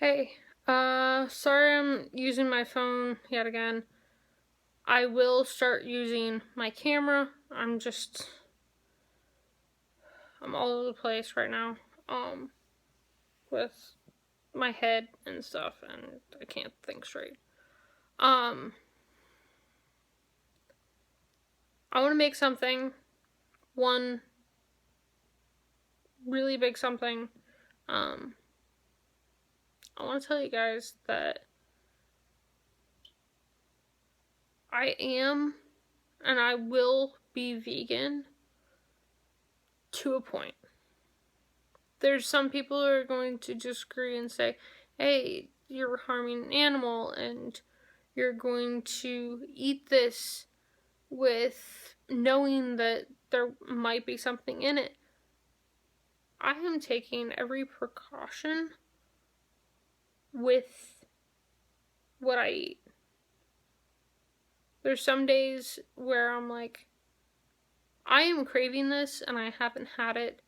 Hey, sorry I'm using my phone yet again. I will start using my camera. I'm all over the place right now, with my head and stuff, and I can't think straight. I want to make one really big something. Um, I want to tell you guys that I am and I will be vegan to a point. There's some people who are going to disagree and say, hey, you're harming an animal and you're going to eat this with knowing that there might be something in it. I am taking every precaution with what I eat. There's some days where I'm like, I am craving this and I haven't had it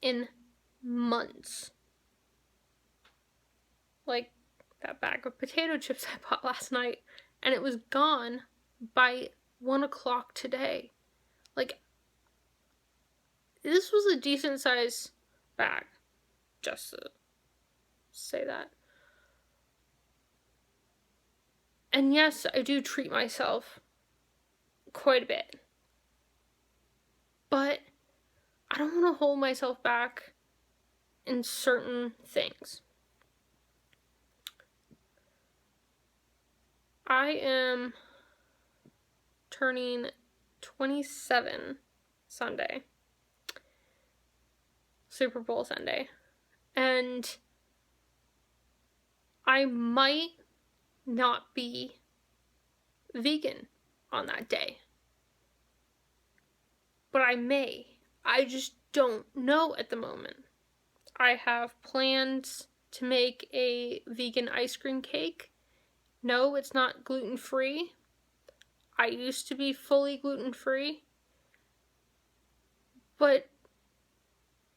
in months. Like that bag of potato chips I bought last night, and it was gone by 1 o'clock today. Like, this was a decent size bag, just to say that. And yes, I do treat myself quite a bit, but I don't want to hold myself back in certain things. I am turning 27 Sunday, Super Bowl Sunday, and I might not be vegan on that day, but I may. I just don't know at the moment. I have plans to make a vegan ice cream cake. No, it's not gluten-free. I used to be fully gluten-free, but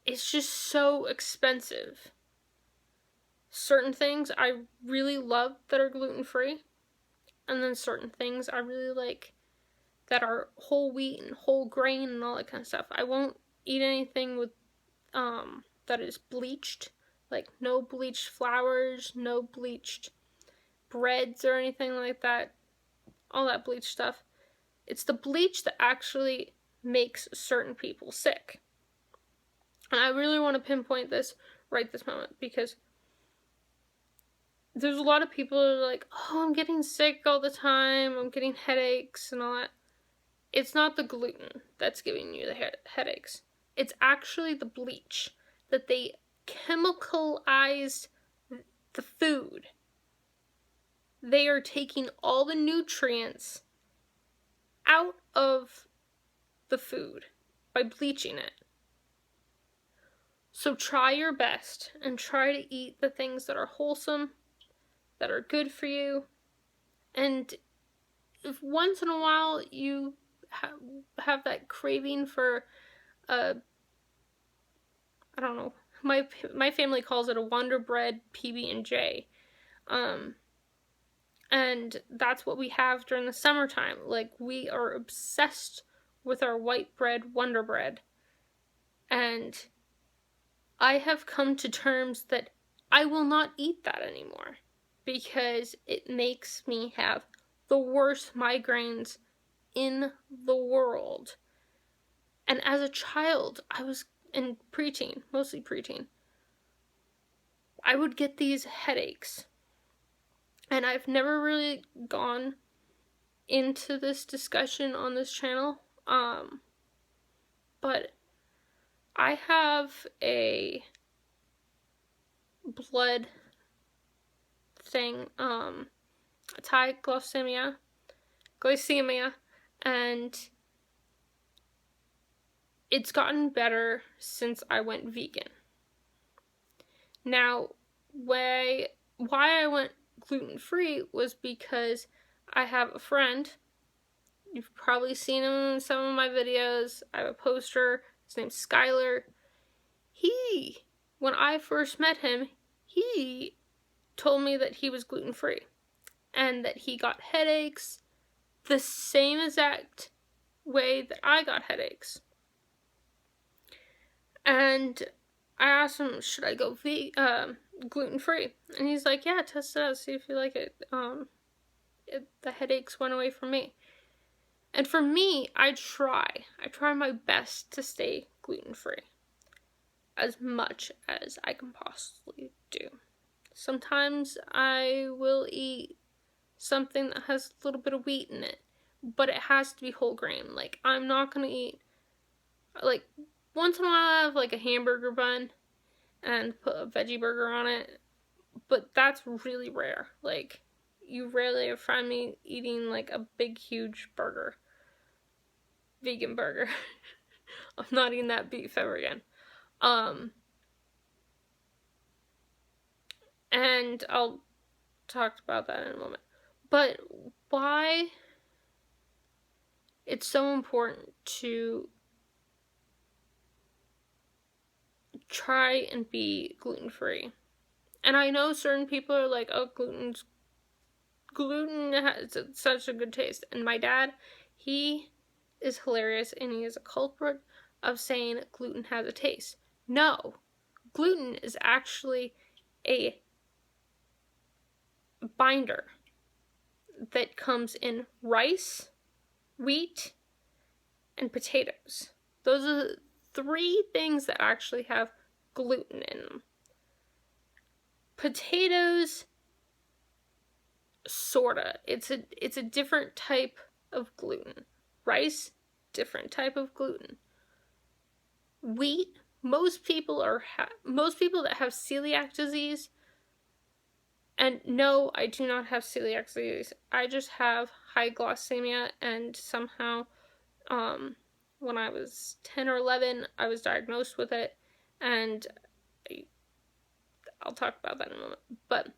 it's just so expensive. Certain things I really love that are gluten-free, and then certain things I really like that are whole wheat and whole grain and all that kind of stuff. I won't eat anything with that is bleached, like no bleached flours, no bleached breads or anything like that. All that bleached stuff. It's the bleach that actually makes certain people sick. And I really want to pinpoint this right this moment, because there's a lot of people who are like, oh, I'm getting sick all the time, I'm getting headaches and all that. It's not the gluten that's giving you the headaches. It's actually the bleach that they chemicalized the food. They are taking all the nutrients out of the food by bleaching it. So try your best and try to eat the things that are wholesome, that are good for you. And if once in a while you have that craving for I don't know, my family calls it a Wonder Bread PB&J. And that's what we have during the summertime. Like, we are obsessed with our white bread, Wonder Bread. And I have come to terms that I will not eat that anymore, because it makes me have the worst migraines in the world. And as a child, I was in preteen, mostly preteen, I would get these headaches. And I've never really gone into this discussion on this channel, but I have a blood thing, it's high glycemia, and it's gotten better since I went vegan. Now, why I went gluten-free was because I have a friend. You've probably seen him in some of my videos. I have a poster. His name's Skylar. When I first met him, he told me that he was gluten-free and that he got headaches the same exact way that I got headaches. And I asked him, should I go gluten-free? And he's like, yeah, test it out, see if you like it. The headaches went away from me. And for me, I try my best to stay gluten-free as much as I can possibly do. Sometimes I will eat something that has a little bit of wheat in it, but it has to be whole grain. Like, I'm not gonna eat, like, once in a while I have like a hamburger bun and put a veggie burger on it, but that's really rare. Like, you rarely find me eating like a big huge burger, vegan burger. I'm not eating that beef ever again. And I'll talk about that in a moment. But why it's so important to try and be gluten-free. And I know certain people are like, oh, gluten has such a good taste. And my dad, he is hilarious, and he is a culprit of saying gluten has a taste. No, gluten is actually a binder that comes in rice, wheat, and potatoes. Those are the 3 things that actually have gluten in them. Potatoes, sorta. It's a different type of gluten. Rice, different type of gluten. Wheat, most people that have celiac disease, and no, I do not have celiac disease. I just have high glycemia, and somehow, when I was 10 or 11, I was diagnosed with it, and I'll talk about that in a moment. But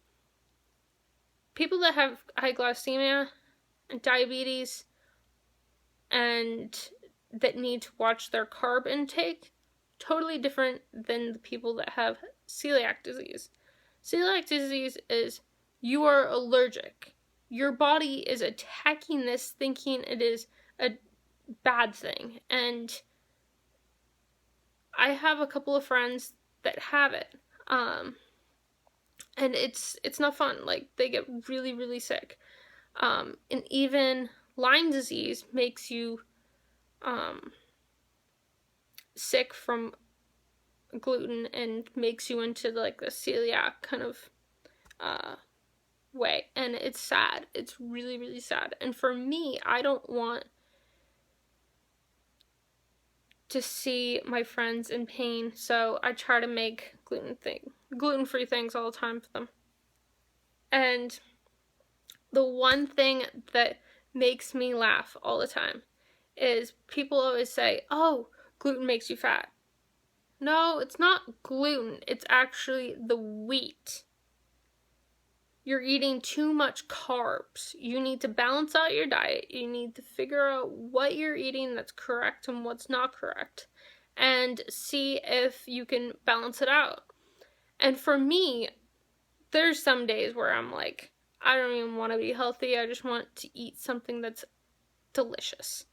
people that have high glycemia and diabetes and that need to watch their carb intake, totally different than the people that have celiac disease. Celiac disease is you are allergic. Your body is attacking this thinking it is a bad thing. And I have a couple of friends that have it. And it's not fun. Like, they get really, really sick. And even Lyme disease makes you sick from gluten and makes you into like the celiac kind of way. And it's sad. It's really, really sad. And for me, I don't want to see my friends in pain, so I try to make gluten-free things all the time for them. And the one thing that makes me laugh all the time is people always say, oh, gluten makes you fat. No, it's not gluten. It's actually the wheat. You're eating too much carbs. You need to balance out your diet. You need to figure out what you're eating that's correct and what's not correct, and see if you can balance it out. And for me, there's some days where I'm like, I don't even want to be healthy. I just want to eat something that's delicious.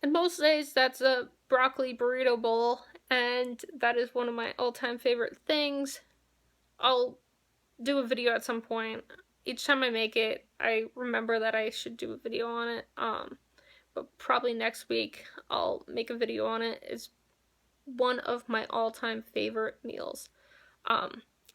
And most days that's a broccoli burrito bowl, and that is one of my all-time favorite things. I'll do a video at some point. Each time I make it, I remember that I should do a video on it. But probably next week I'll make a video on it. It's one of my all-time favorite meals. I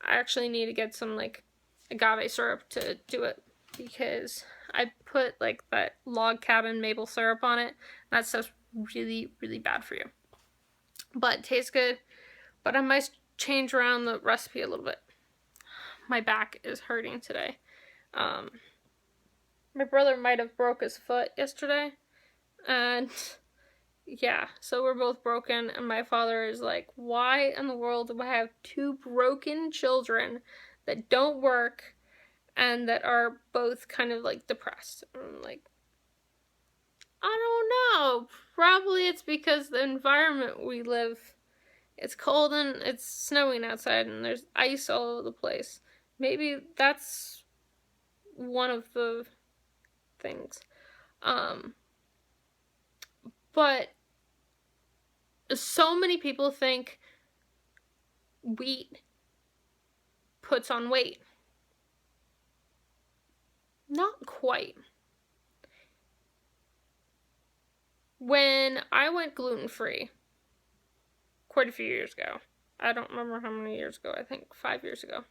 actually need to get some like agave syrup to do it, because I put like that Log Cabin maple syrup on it. That stuff's really, really bad for you. But it tastes good. But I might change around the recipe a little bit. My back is hurting today. My brother might have broke his foot yesterday. And yeah, so we're both broken. And my father is like, why in the world do I have 2 broken children that don't work and that are both kind of like depressed? And I'm like, I don't know. Probably it's because the environment we live, it's cold and it's snowing outside and there's ice all over the place. maybe that's one of the things. But so many people think wheat puts on weight. Not quite. When I went gluten-free quite a few years ago, I don't remember how many years ago, I think 5 years ago,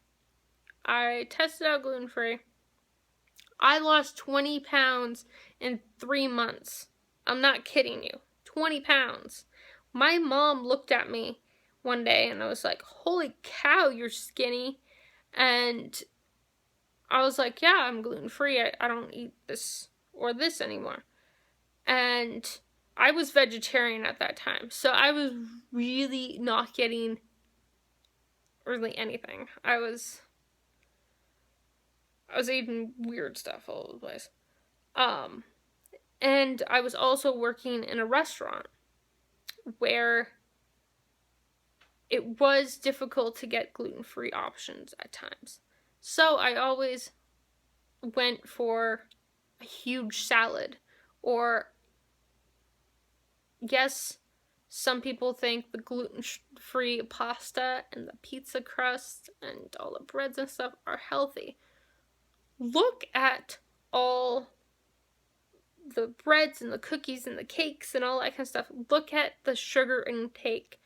I tested out gluten-free. I lost 20 pounds in 3 months. I'm not kidding you. 20 pounds. My mom looked at me one day and I was like, holy cow, you're skinny. And I was like, yeah, I'm gluten-free. I don't eat this or this anymore. And I was vegetarian at that time. So I was really not getting really anything. I was eating weird stuff all over the place. And I was also working in a restaurant where it was difficult to get gluten-free options at times. So I always went for a huge salad. Or, yes, some people think the gluten-free pasta and the pizza crust and all the breads and stuff are healthy. Look at all the breads and the cookies and the cakes and all that kind of stuff. Look at the sugar intake,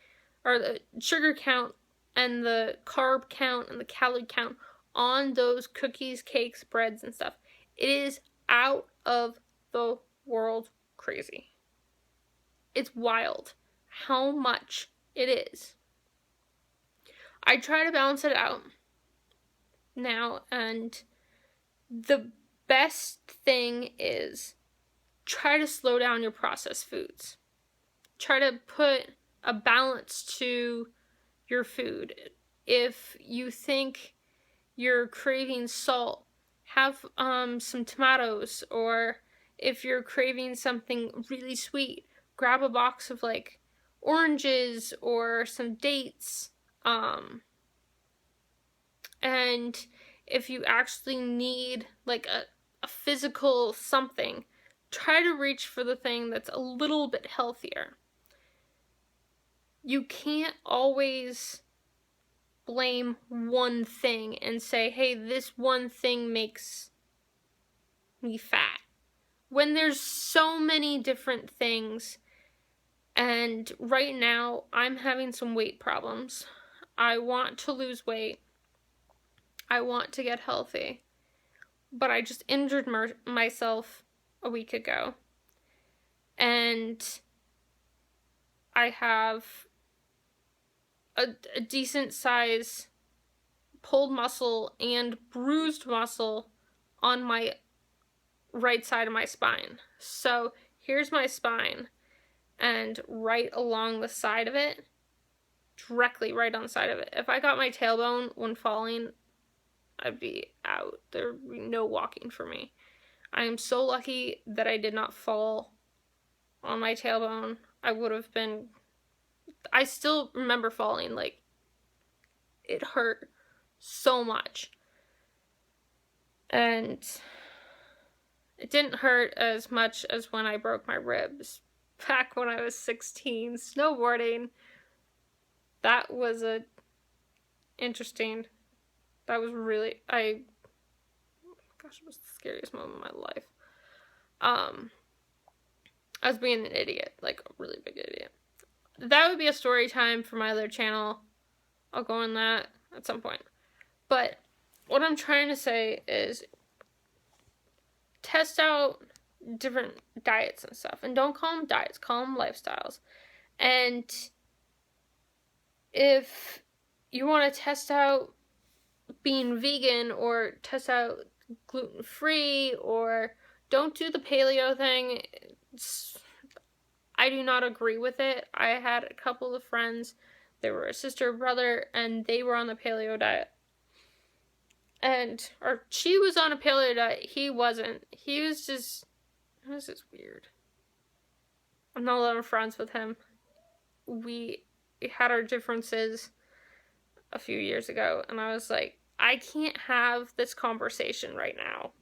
or the sugar count and the carb count and the calorie count on those cookies, cakes, breads, and stuff. It is out of the world crazy. It's wild how much it is. I try to balance it out now, and the best thing is try to slow down your processed foods. Try to put a balance to your food. If you think you're craving salt, have some tomatoes, or if you're craving something really sweet, grab a box of like oranges or some dates. And if you actually need like a physical something, try to reach for the thing that's a little bit healthier. You can't always blame one thing and say, hey, this one thing makes me fat. When there's so many different things, and right now I'm having some weight problems. I want to lose weight. I want to get healthy. But I just injured myself a week ago. And I have a decent size pulled muscle and bruised muscle on my right side of my spine. So here's my spine, and right along the side of it, directly right on the side of it. If I got my tailbone when falling, I'd be out. There'd be no walking for me. I am so lucky that I did not fall on my tailbone. I still remember falling, like, it hurt so much. And it didn't hurt as much as when I broke my ribs back when I was 16, snowboarding. That was interesting. That was really, it was the scariest moment of my life. I was being an idiot, like a really big idiot. That would be a story time for my other channel. I'll go on that at some point. But what I'm trying to say is test out different diets and stuff. And don't call them diets, call them lifestyles. And if you want to test out being vegan or test out gluten-free, or don't do the paleo thing, I do not agree with it. I had a couple of friends, they were a sister or brother, and they were on the paleo diet. Or she was on a paleo diet, he wasn't. It was just weird. I'm no longer friends with him. We had our differences a few years ago, and I was like, I can't have this conversation right now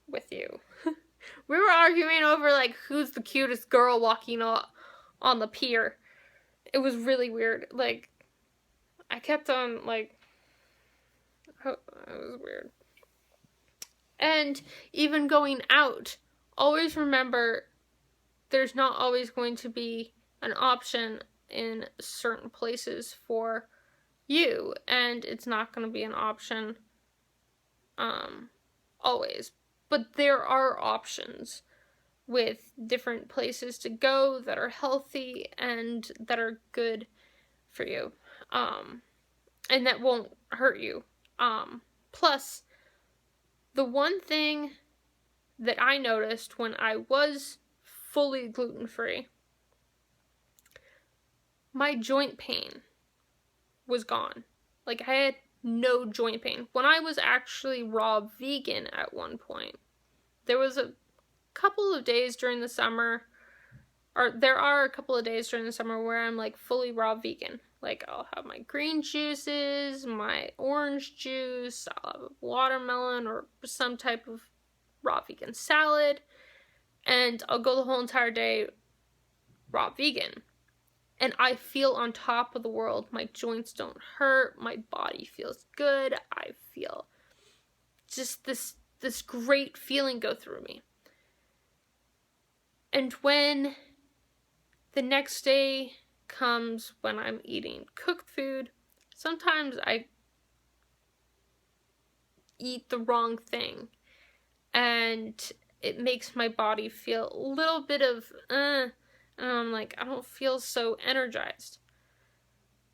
with you. We were arguing over, like, who's the cutest girl walking on the pier. It was really weird. Like, I kept on, like, it was weird. And even going out, always remember there's not always going to be an option in certain places for you, and it's not going to be an option always. But there are options with different places to go that are healthy and that are good for you, and that won't hurt you. Plus, the one thing that I noticed when I was fully gluten-free, my joint pain was gone. Like, I had no joint pain. When I was actually raw vegan at one point, there was a couple of days during the summer, or there are a couple of days during the summer where I'm, like, fully raw vegan. Like, I'll have my green juices, my orange juice, I'll have a watermelon or some type of raw vegan salad, and I'll go the whole entire day raw vegan. And I feel on top of the world. My joints don't hurt, my body feels good, I feel just this great feeling go through me. And when the next day comes when I'm eating cooked food, sometimes I eat the wrong thing, and it makes my body feel a little bit of, and I'm like, I don't feel so energized.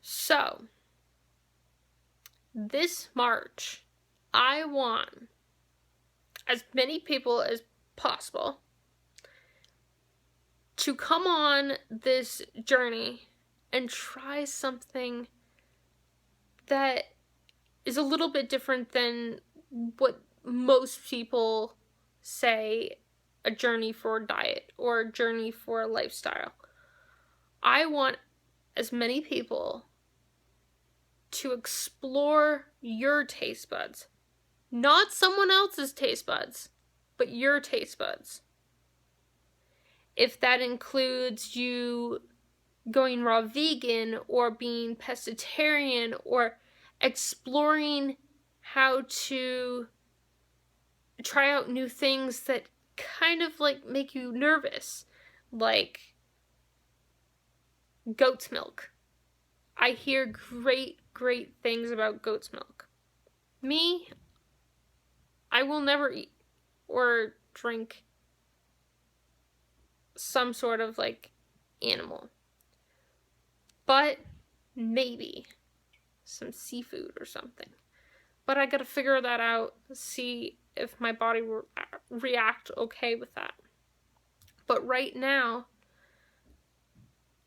So, this March, I want as many people as possible to come on this journey and try something that is a little bit different than what most people say a journey for a diet or a journey for a lifestyle. I want as many people to explore your taste buds. Not someone else's taste buds, but your taste buds. If that includes you going raw vegan or being pescatarian or exploring how to try out new things that kind of like make you nervous, like goat's milk. I hear great things about goat's milk. Me, I will never eat or drink some sort of like animal. But maybe some seafood or something. But I gotta figure that out, see if my body will react okay with that. But right now,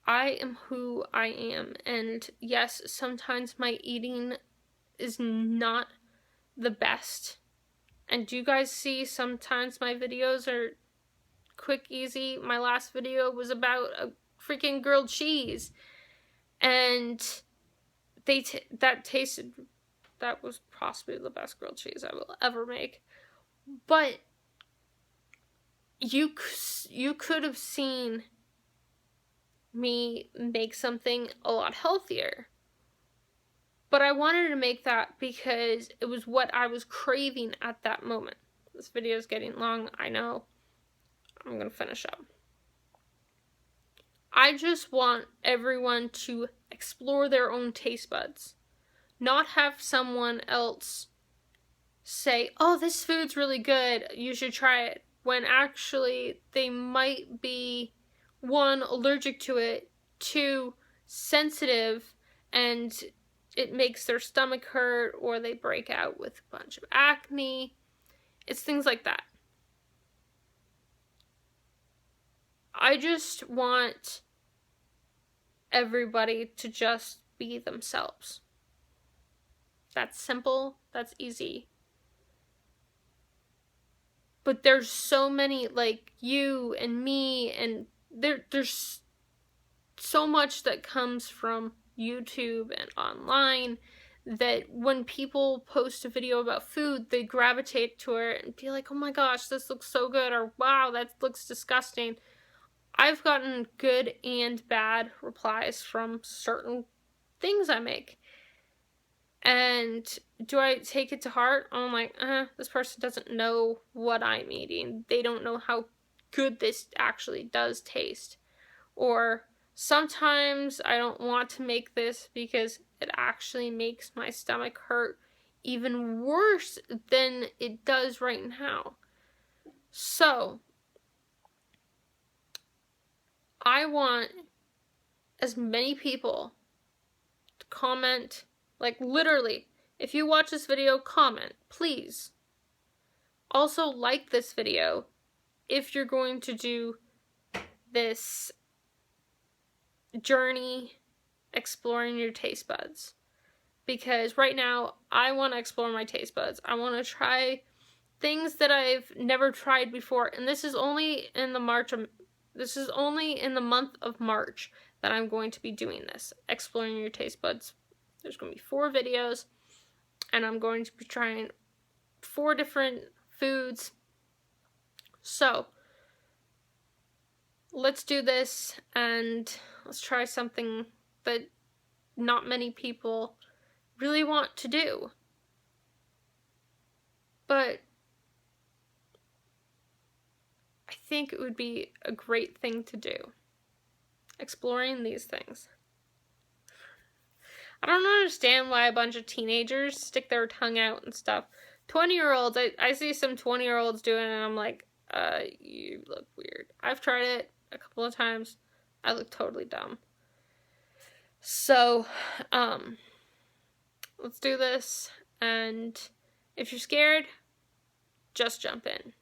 I am who I am. And yes, sometimes my eating is not the best. And do you guys see sometimes my videos are quick, easy? My last video was about a freaking grilled cheese. And that was possibly the best grilled cheese I will ever make. But you could have seen me make something a lot healthier. But I wanted to make that because it was what I was craving at that moment. This video is getting long, I know. I'm gonna finish up. I just want everyone to explore their own taste buds. Not have someone else say, oh, this food's really good, you should try it. When actually they might be, 1, allergic to it, 2, sensitive, and it makes their stomach hurt, or they break out with a bunch of acne. It's things like that. I just want everybody to just be themselves. That's simple, that's easy. But there's so many, like you and me, and there's so much that comes from YouTube and online that when people post a video about food, they gravitate to it and be like, oh my gosh, this looks so good, or wow, that looks disgusting. I've gotten good and bad replies from certain things I make. And do I take it to heart? I'm like, this person doesn't know what I'm eating. They don't know how good this actually does taste. Or sometimes I don't want to make this because it actually makes my stomach hurt even worse than it does right now. So, I want as many people to comment, like literally, if you watch this video, comment, please. Also, like this video if you're going to do this journey exploring your taste buds. Because right now, I want to explore my taste buds. I want to try things that I've never tried before, and this is only in the month of March that I'm going to be doing this, exploring your taste buds. There's going to be 4 videos, and I'm going to be trying 4 different foods. So, let's do this, and let's try something that not many people really want to do. But I think it would be a great thing to do. Exploring these things. I don't understand why a bunch of teenagers stick their tongue out and stuff. 20-year-olds, I see some 20-year-olds doing it and I'm like, you look weird. I've tried it a couple of times. I look totally dumb. So, let's do this. And if you're scared, just jump in.